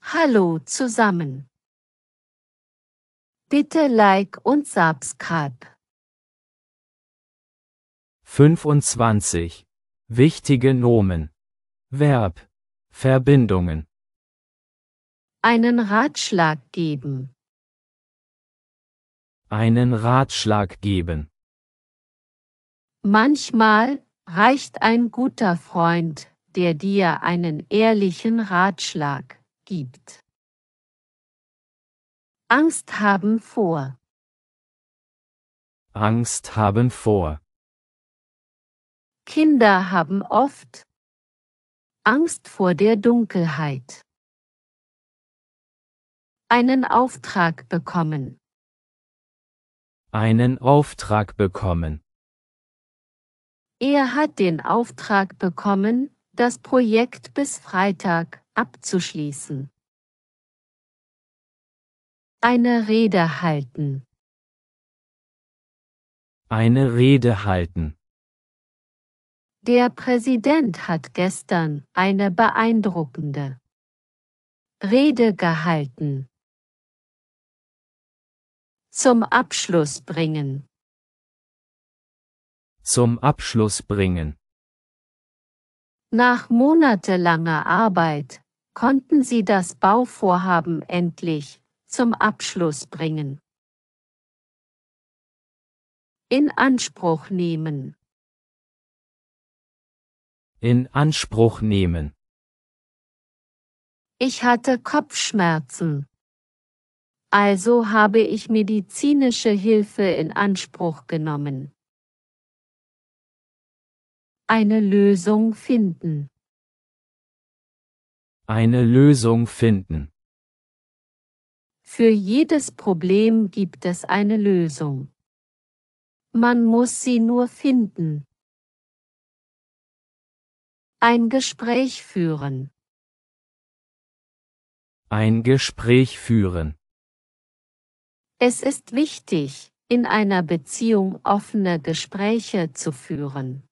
Hallo zusammen. Bitte like und subscribe. 25. Wichtige Nomen. Verb. Verbindungen. Einen Ratschlag geben. Einen Ratschlag geben. Manchmal reicht ein guter Freund, der dir einen ehrlichen Ratschlag gibt. Angst haben vor. Angst haben vor. Kinder haben oft Angst vor der Dunkelheit. Einen Auftrag bekommen. Einen Auftrag bekommen. Er hat den Auftrag bekommen, das Projekt bis Freitag abzuschließen. Eine Rede halten. Eine Rede halten. Der Präsident hat gestern eine beeindruckende Rede gehalten. Zum Abschluss bringen. Zum Abschluss bringen. Nach monatelanger Arbeit konnten sie das Bauvorhaben endlich zum Abschluss bringen. In Anspruch nehmen. In Anspruch nehmen. Ich hatte Kopfschmerzen. Also habe ich medizinische Hilfe in Anspruch genommen. Eine Lösung finden. Eine Lösung finden. Für jedes Problem gibt es eine Lösung. Man muss sie nur finden. Ein Gespräch führen. Ein Gespräch führen. Es ist wichtig, in einer Beziehung offene Gespräche zu führen.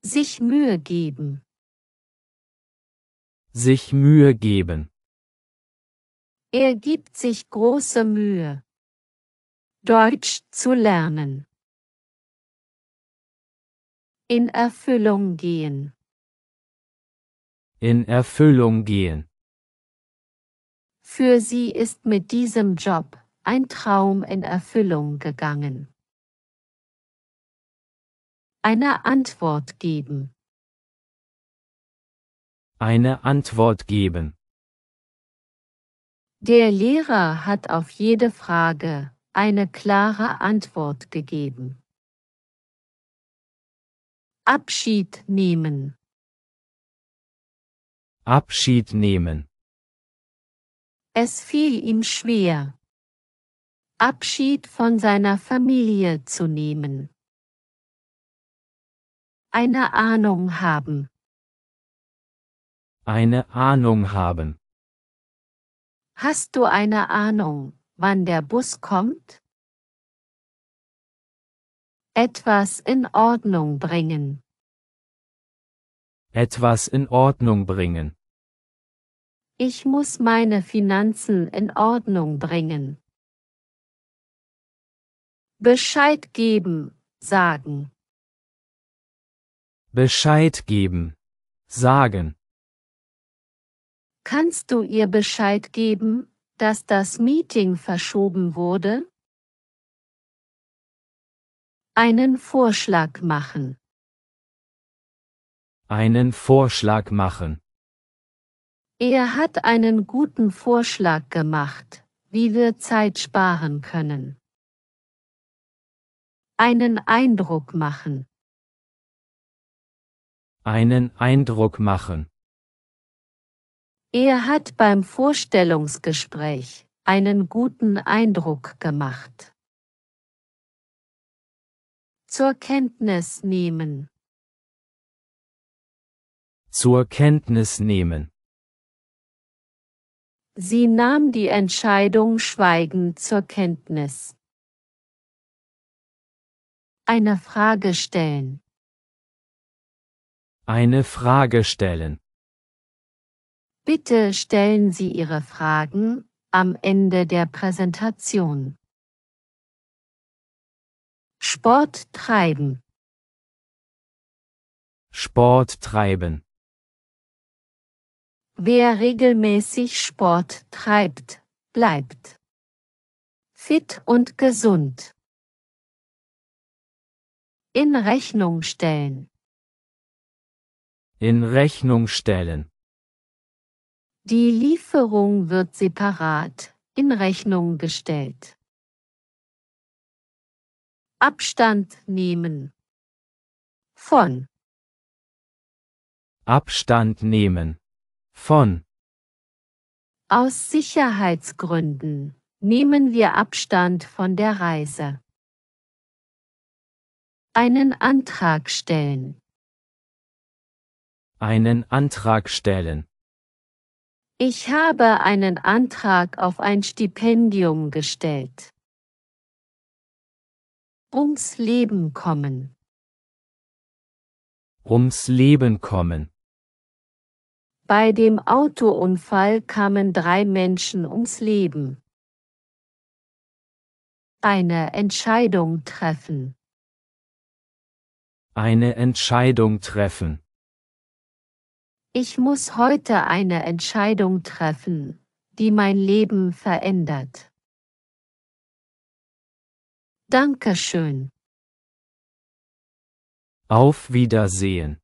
Sich Mühe geben. Sich Mühe geben. Er gibt sich große Mühe, Deutsch zu lernen. In Erfüllung gehen. In Erfüllung gehen. Für sie ist mit diesem Job ein Traum in Erfüllung gegangen. Eine Antwort geben. Eine Antwort geben. Der Lehrer hat auf jede Frage eine klare Antwort gegeben. Abschied nehmen. Abschied nehmen. Es fiel ihm schwer, Abschied von seiner Familie zu nehmen. Eine Ahnung haben. Eine Ahnung haben. Hast du eine Ahnung, wann der Bus kommt? Etwas in Ordnung bringen. Etwas in Ordnung bringen. Ich muss meine Finanzen in Ordnung bringen. Bescheid geben, sagen. Bescheid geben. Sagen. Kannst du ihr Bescheid geben, dass das Meeting verschoben wurde? Einen Vorschlag machen. Einen Vorschlag machen. Er hat einen guten Vorschlag gemacht, wie wir Zeit sparen können. Einen Eindruck machen. Einen Eindruck machen. Er hat beim Vorstellungsgespräch einen guten Eindruck gemacht. Zur Kenntnis nehmen. Zur Kenntnis nehmen. Sie nahm die Entscheidung schweigend zur Kenntnis. Eine Frage stellen. Eine Frage stellen. Bitte stellen Sie Ihre Fragen am Ende der Präsentation. Sport treiben. Sport treiben. Wer regelmäßig Sport treibt, bleibt fit und gesund. In Rechnung stellen. In Rechnung stellen. Die Lieferung wird separat in Rechnung gestellt. Abstand nehmen. Von. Abstand nehmen. Von. Aus Sicherheitsgründen nehmen wir Abstand von der Reise. Einen Antrag stellen. Einen Antrag stellen. Ich habe einen Antrag auf ein Stipendium gestellt. Ums Leben kommen. Ums Leben kommen. Bei dem Autounfall kamen 3 Menschen ums Leben. Eine Entscheidung treffen. Eine Entscheidung treffen. Ich muss heute eine Entscheidung treffen, die mein Leben verändert. Dankeschön. Auf Wiedersehen.